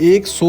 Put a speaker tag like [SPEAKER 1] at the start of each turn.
[SPEAKER 1] 100